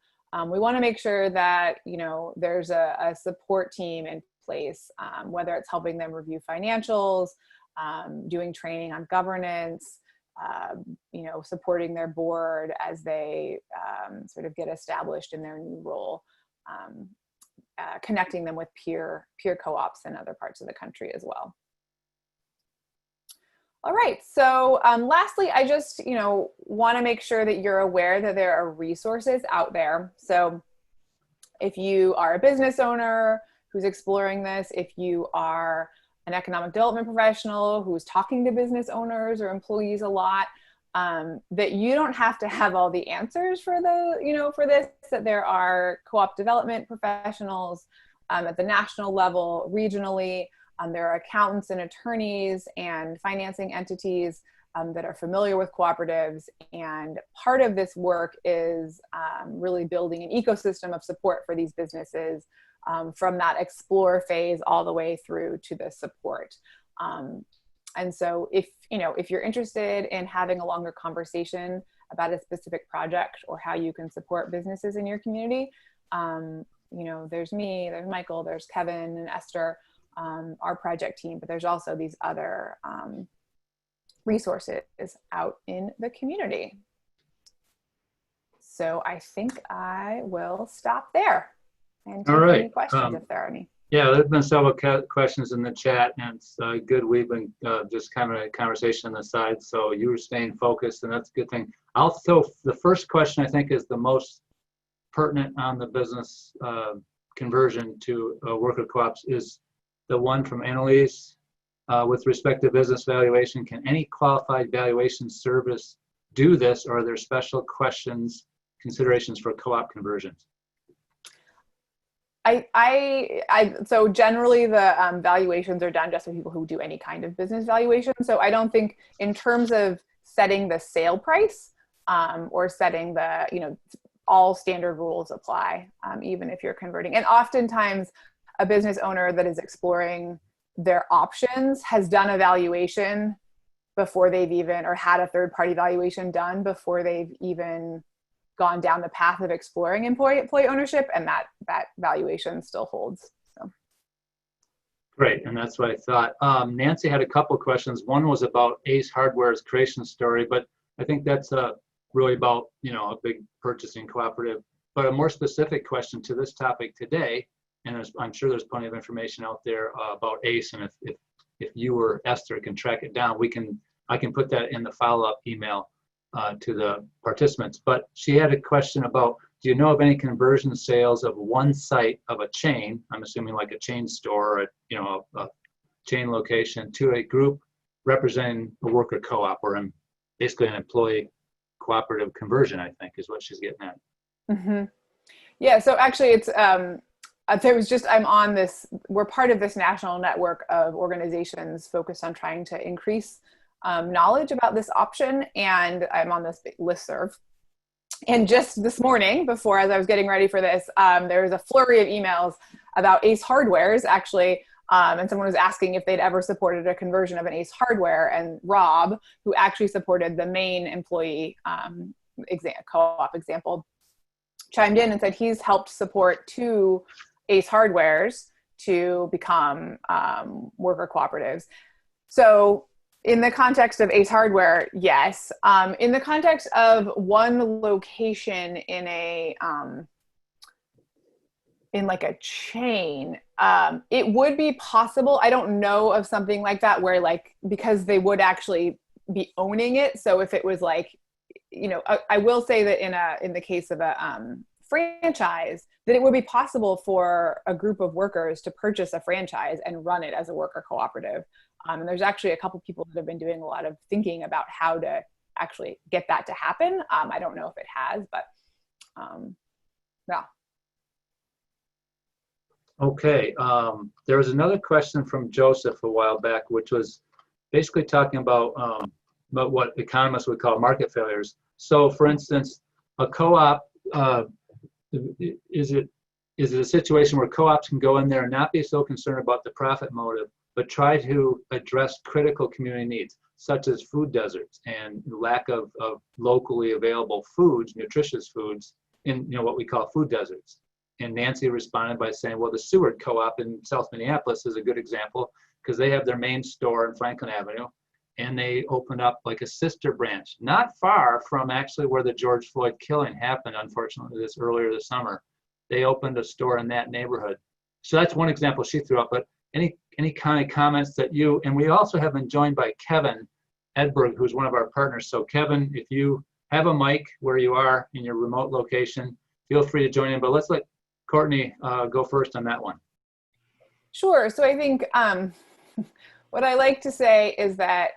B: we want to make sure that, you know, there's a support team in place, whether it's helping them review financials, doing training on governance, you know, supporting their board as they sort of get established in their new role. Connecting them with peer co-ops in other parts of the country as well. All right, so lastly, I just, you know, want to make sure that you're aware that there are resources out there. So if you are a business owner who's exploring this, if you are an economic development professional who's talking to business owners or employees a lot, that you don't have to have all the answers for this, that there are co-op development professionals at the national level, regionally. There are accountants and attorneys and financing entities that are familiar with cooperatives. And part of this work is really building an ecosystem of support for these businesses from that explore phase all the way through to the support. And so if you're interested in having a longer conversation about a specific project or how you can support businesses in your community, there's me, there's Michael, there's Kevin and Esther, our project team, but there's also these other resources out in the community. So I think I will stop there and take any questions if there are any.
A: Yeah, there's been several questions in the chat, and it's good. We've been just kind of a conversation on the side, so you were staying focused, and that's a good thing. I'll throw the first question, I think, is the most pertinent on the business conversion to worker co-ops, is the one from Annalise. With respect to business valuation, can any qualified valuation service do this, or are there special considerations for co-op conversions?
B: So generally the valuations are done just for people who do any kind of business valuation. So I don't think in terms of setting the sale price or setting the, all standard rules apply, even if you're converting. And oftentimes a business owner that is exploring their options has done a valuation before they've even, or had a third party valuation done before they've even gone down the path of exploring employee ownership, and that valuation still holds. So.
A: Great, and that's what I thought. Nancy had a couple questions. One was about Ace Hardware's creation story, but I think that's really about a big purchasing cooperative. But a more specific question to this topic today, and I'm sure there's plenty of information out there about Ace, and if you or Esther can track it down, I can put that in the follow-up email to the participants. But she had a question about, do you know of any conversion sales of one site of a chain, I'm assuming like a chain store or a chain location, to a group representing a worker co-op, or basically an employee cooperative conversion, I think is what she's getting at. Mm-hmm.
B: Yeah, so actually it's we're part of this national network of organizations focused on trying to increase knowledge about this option, and I'm on this listserv. And just this morning, as I was getting ready for this, there was a flurry of emails about Ace Hardwares, actually, and someone was asking if they'd ever supported a conversion of an Ace Hardware, and Rob, who actually supported the main employee co-op example, chimed in and said he's helped support 2 Ace Hardwares to become worker cooperatives. So in the context of Ace Hardware, yes. In the context of one location in like a chain, it would be possible. I don't know of something like that where because they would actually be owning it. So if it was I will say that in the case of a franchise, that it would be possible for a group of workers to purchase a franchise and run it as a worker cooperative. And there's actually a couple people that have been doing a lot of thinking about how to actually get that to happen. I don't know if it has, but yeah.
A: Okay, there was another question from Joseph a while back, which was basically talking about what economists would call market failures. So for instance, a co-op, is it a situation where co-ops can go in there and not be so concerned about the profit motive, but try to address critical community needs, such as food deserts and lack of locally available foods, nutritious foods, in what we call food deserts? And Nancy responded by saying, well, the Seward Co-op in South Minneapolis is a good example, because they have their main store in Franklin Avenue, and they opened up like a sister branch, not far from actually where the George Floyd killing happened, unfortunately, earlier this summer. They opened a store in that neighborhood. So that's one example she threw up, but any kind of comments that and we also have been joined by Kevin Edberg, who's one of our partners. So Kevin, if you have a mic where you are in your remote location, feel free to join in, but let's let Courtney go first on that one.
B: Sure. So I think what I like to say is that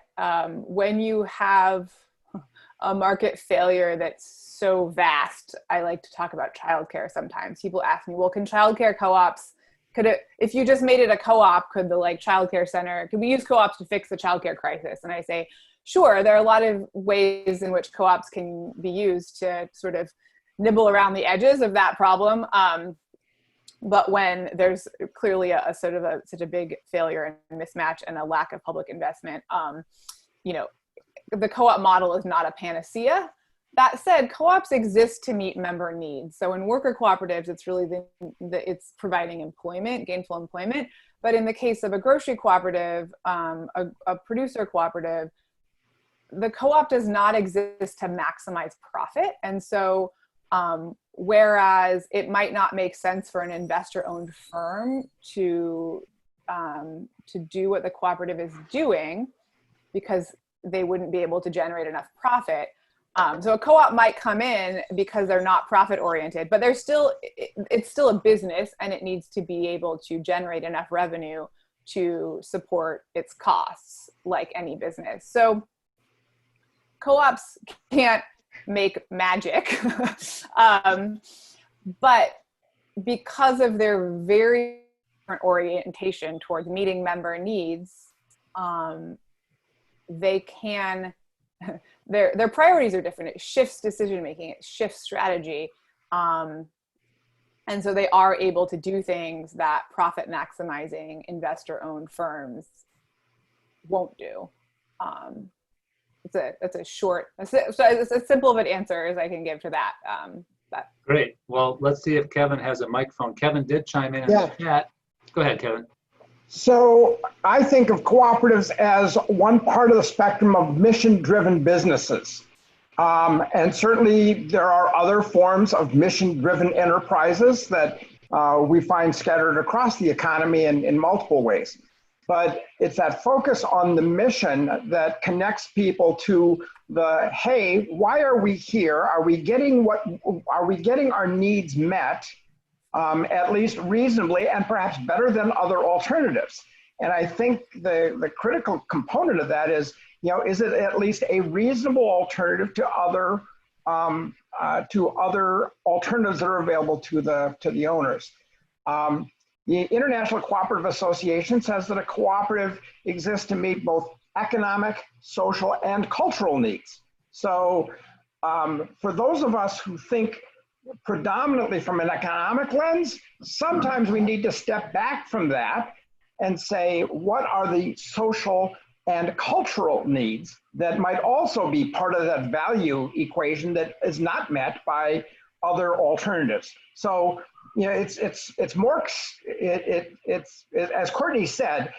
B: when you have a market failure that's so vast, I like to talk about childcare sometimes. People ask me, well, can childcare co-ops, if you just made it a co-op, could the childcare center, could we use co-ops to fix the childcare crisis? And I say, sure, there are a lot of ways in which co-ops can be used to sort of nibble around the edges of that problem. But when there's clearly a sort of such a big failure and mismatch and a lack of public investment, you know, the co-op model is not a panacea. That said, co-ops exist to meet member needs. So in worker cooperatives, it's really it's providing employment, gainful employment. But in the case of a grocery cooperative, a producer cooperative, the co-op does not exist to maximize profit. And so whereas it might not make sense for an investor-owned firm to do what the cooperative is doing because they wouldn't be able to generate enough profit. So a co-op might come in because they're not profit-oriented, but it's still a business, and it needs to be able to generate enough revenue to support its costs, like any business. So co-ops can't make magic, but because of their very different orientation towards meeting member needs, they can, their priorities are different. It shifts decision making, it shifts strategy, and so they are able to do things that profit maximizing investor-owned firms won't do. It's a short, it's as simple of an answer as I can give to that.
A: Great. Well, let's see if Kevin has a microphone. Kevin did chime in the chat. Go ahead, Kevin.
C: So I think of cooperatives as one part of the spectrum of mission-driven businesses. And certainly there are other forms of mission-driven enterprises that we find scattered across the economy in multiple ways. But it's that focus on the mission that connects people to the, hey, why are we here? Are we getting our needs met, at least reasonably and perhaps better than other alternatives? And I think the critical component of that is, is it at least a reasonable alternative to other alternatives that are available to the owners? The International Cooperative Association says that a cooperative exists to meet both economic, social, and cultural needs. So for those of us who think predominantly from an economic lens, sometimes we need to step back from that and say, what are the social and cultural needs that might also be part of that value equation that is not met by other alternatives? So, it's as Courtney said,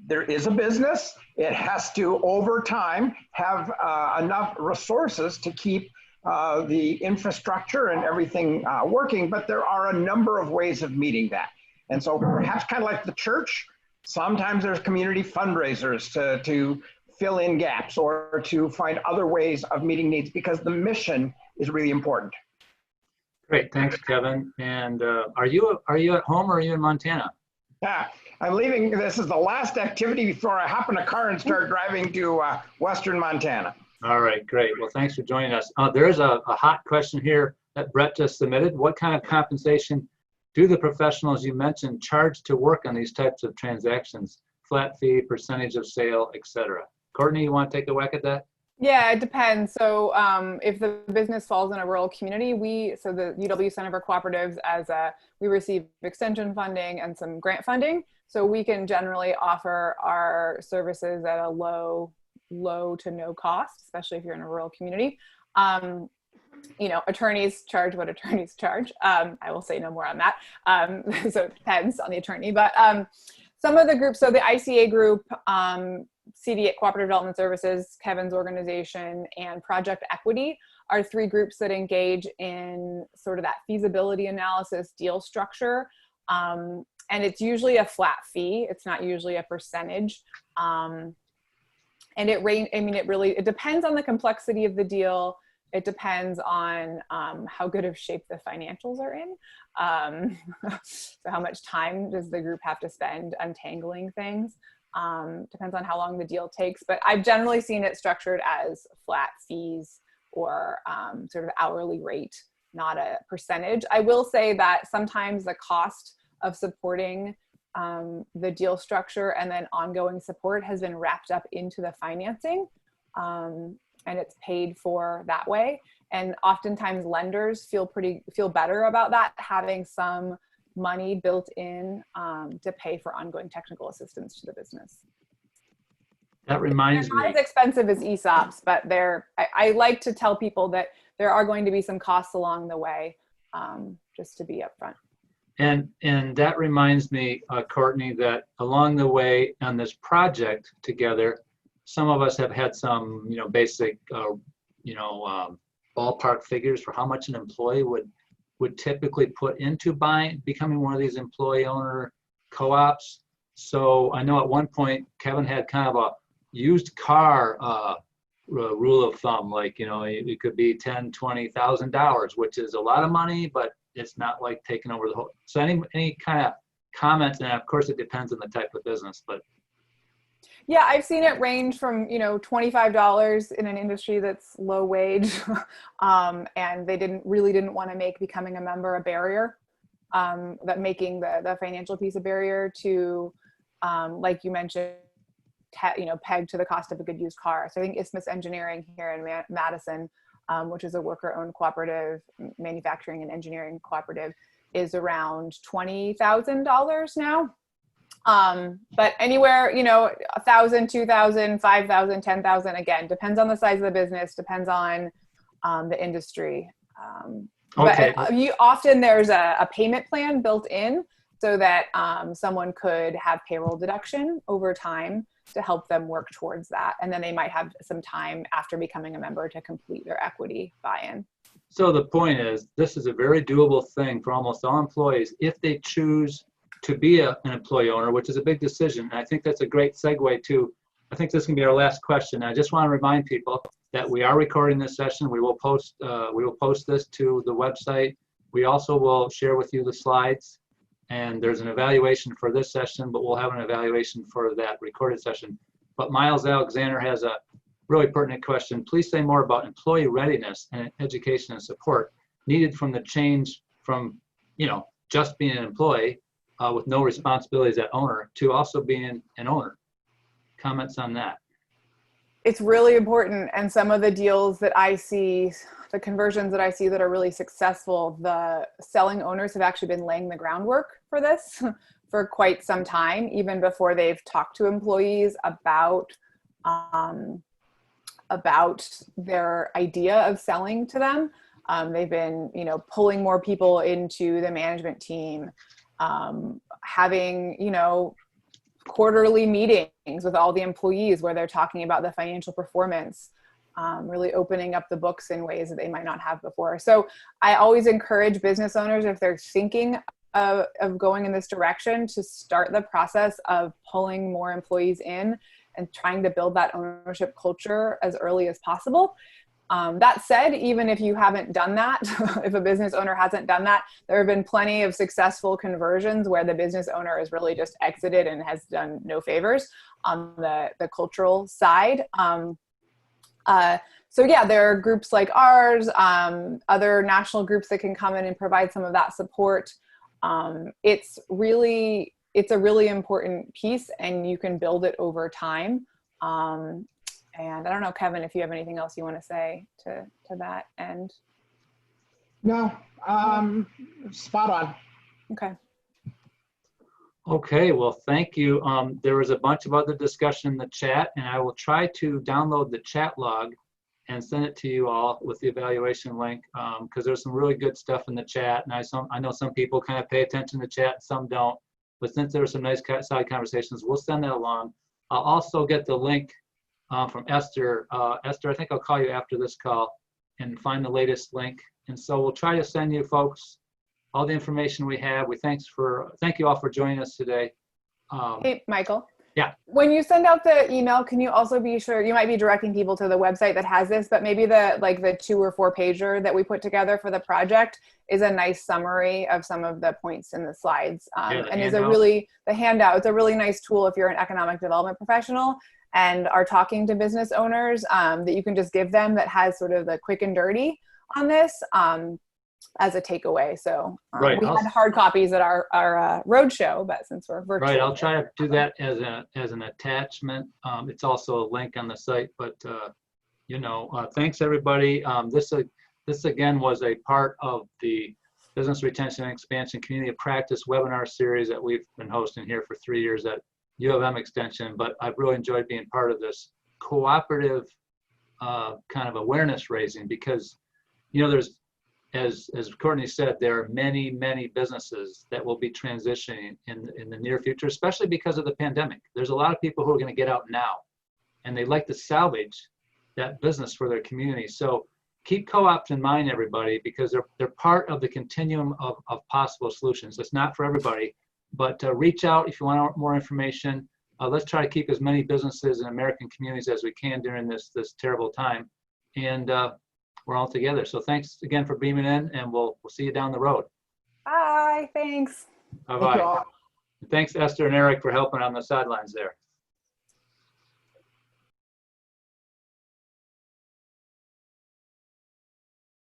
C: there is a business. It has to, over time, have enough resources to keep the infrastructure and everything working, but there are a number of ways of meeting that. And so perhaps kind of like the church, sometimes there's community fundraisers to fill in gaps or to find other ways of meeting needs, because the mission is really important.
A: Great, thanks, Kevin. And are you at home or are you in Montana?
C: Yeah, I'm leaving. This is the last activity before I hop in a car and start driving to Western Montana.
A: All right, great. Well, thanks for joining us. There is a hot question here that Brett just submitted. What kind of compensation do the professionals you mentioned charge to work on these types of transactions? Flat fee, percentage of sale, etc. Courtney, you want to take a whack at that?
B: Yeah, it depends. So if the business falls in a rural community, so the UW Center for Cooperatives, we receive extension funding and some grant funding. So we can generally offer our services at a low to no cost, especially if you're in a rural community. Attorneys charge what attorneys charge. I will say no more on that. So it depends on the attorney, but some of the groups, so the ICA group, CD, Cooperative Development Services, Kevin's organization, and Project Equity are three groups that engage in sort of that feasibility analysis deal structure. And it's usually a flat fee. It's not usually a percentage. And it depends on the complexity of the deal. It depends on how good of shape the financials are in. So how much time does the group have to spend untangling things? Depends on how long the deal takes, but I've generally seen it structured as flat fees or sort of hourly rate, not a percentage. I will say that sometimes the cost of supporting the deal structure and then ongoing support has been wrapped up into the financing, and it's paid for that way. And oftentimes lenders feel better about that, having some money built in to pay for ongoing technical assistance to the business.
A: That reminds
B: They're not
A: me.
B: as expensive as ESOPs, but I like to tell people that there are going to be some costs along the way, just to be upfront.
A: And that reminds me, Courtney, that along the way on this project together, some of us have had some, basic, ballpark figures for how much an employee would typically put into becoming one of these employee owner co-ops. So I know at one point Kevin had kind of a used car rule of thumb, like, it could be $10,000, $20,000, which is a lot of money, but it's not like taking over the whole. So any kind of comments, and of course it depends on the type of business, but.
B: Yeah, I've seen it range from, $25 in an industry that's low wage, and they really didn't want to make becoming a member a barrier, that making the financial piece a barrier to, like you mentioned, pegged to the cost of a good used car. So I think Isthmus Engineering here in Madison, which is a worker-owned cooperative, manufacturing and engineering cooperative, is around $20,000 now. But anywhere, $1,000, $2,000, $5,000, $10,000, again, depends on the size of the business, depends on the industry.
A: Okay.
B: But often there's a payment plan built in so that someone could have payroll deduction over time to help them work towards that. And then they might have some time after becoming a member to complete their equity buy-in. So
A: the point is, this is a very doable thing for almost all employees if they choose to be an employee owner, which is a big decision. And I think that's a great segue to, I think this can be our last question. I just want to remind people that we are recording this session. We will post this to the website. We also will share with you the slides. And there's an evaluation for this session, but we'll have an evaluation for that recorded session. But Miles Alexander has a really pertinent question. Please say more about employee readiness and education and support needed from the change from, just being an employee with no responsibilities as owner to also being an owner. Comments on that? It's really important. And some of the deals that I see, the conversions that I see that are really successful, the selling owners have actually been laying the groundwork for this for quite some time, even before they've talked to employees about their idea of selling to them. They've been, pulling more people into the management team, having, quarterly meetings with all the employees where they're talking about the financial performance, really opening up the books in ways that they might not have before. So I always encourage business owners, if they're thinking of going in this direction, to start the process of pulling more employees in and trying to build that ownership culture as early as possible. That said, even if you haven't done that, if a business owner hasn't done that, there have been plenty of successful conversions where the business owner has really just exited and has done no favors on the cultural side. So yeah, there are groups like ours, other national groups that can come in and provide some of that support. It's a really important piece, and you can build it over time. And I don't know, Kevin, if you have anything else you want to say to that end.
C: No, spot on.
B: Okay.
A: Okay, well, thank you. There was a bunch of other discussion in the chat, and I will try to download the chat log and send it to you all with the evaluation link, because there's some really good stuff in the chat. And I know some people kind of pay attention to the chat, some don't. But since there were some nice side conversations, we'll send that along. I'll also get the link from Esther. Esther, I think I'll call you after this call and find the latest link. And so we'll try to send you folks all the information we have. Thank you all for joining us today.
B: Hey, Michael.
A: Yeah.
B: When you send out the email, can you also be sure, you might be directing people to the website that has this, but maybe the 2 or 4 pager that we put together for the project is a nice summary of some of the points in the slides. And is the handout, it's a really nice tool if you're an economic development professional and are talking to business owners, that you can just give them, that has sort of the quick and dirty on this as a takeaway. So
A: right.
B: We had hard copies at our roadshow, but since we're virtual.
A: Right, I'll try to do that as an attachment. It's also a link on the site, but thanks everybody. This again was a part of the Business Retention and Expansion Community of Practice webinar series that we've been hosting here for 3 years at U of M Extension. But I've really enjoyed being part of this cooperative kind of awareness raising, because, you know, there's, as Courtney said, there are many, many businesses that will be transitioning in the near future, especially because of the pandemic. There's a lot of people who are going to get out now, and they'd like to salvage that business for their community. So keep co-ops in mind, everybody, because they're part of the continuum of possible solutions. It's not for everybody, but reach out if you want more information. Let's try to keep as many businesses and American communities as we can during this terrible time. And we're all together. So thanks again for beaming in, and we'll see you down the road.
B: Bye, thanks.
A: Bye-bye. Thanks, Esther and Eric, for helping on the sidelines there.